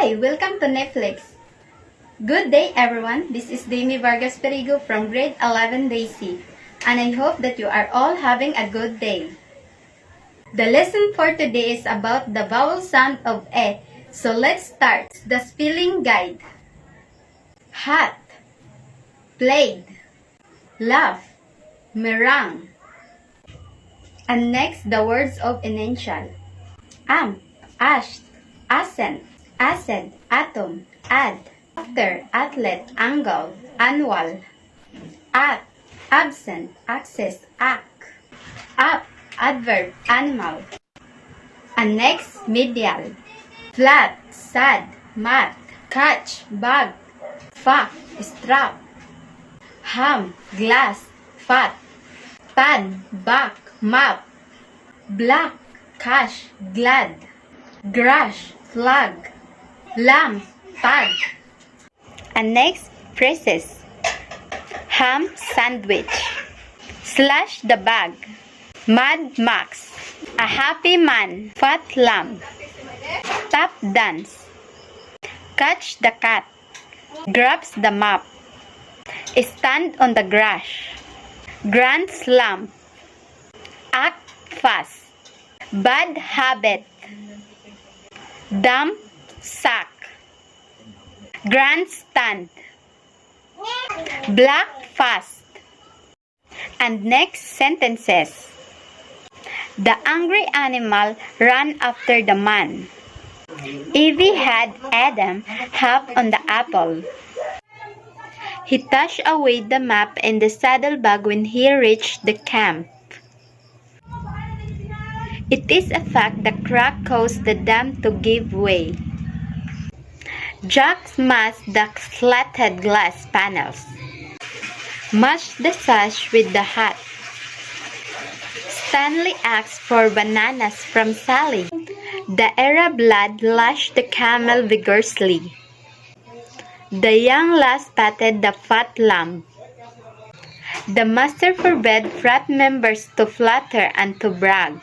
Hi, welcome to Netflix. Good day everyone, this is Demi Vargas Perigo from grade 11 Day C, and I hope that you are all having a good day. The lesson for today is about the vowel sound of E, so let's start the spelling guide. Hat, played, laugh, meringue. And next, the words of initial. Amp, ash, accent, acid, atom, add, after, athlete, angle, annual, at, absent, access, act, up, adverb, animal. And next, medial, flat, sad, mat, catch, bag, fact, strap, ham, glass, fat, pan, back, map, black, cash, glad, grass, flag, lamp, tag. And next, phrases. Ham sandwich, slash the bag, Mad Max, a happy man, fat lamb, tap dance, catch the cat, grabs the map, stand on the grass, grand slam, act fast, bad habit, dump sack, grandstand, black fast. And next sentences. The angry animal ran after the man. Evie had Adam hop on the apple. He tossed away the map and the saddlebag when he reached the camp. It is a fact the crack caused the dam to give way. Jack smashed the slatted glass panels. Matched the sash with the hat. Stanley asked for bananas from Sally. The Arab lad lashed the camel vigorously. The young lass patted the fat lamb. The master forbade frat members to flatter and to brag.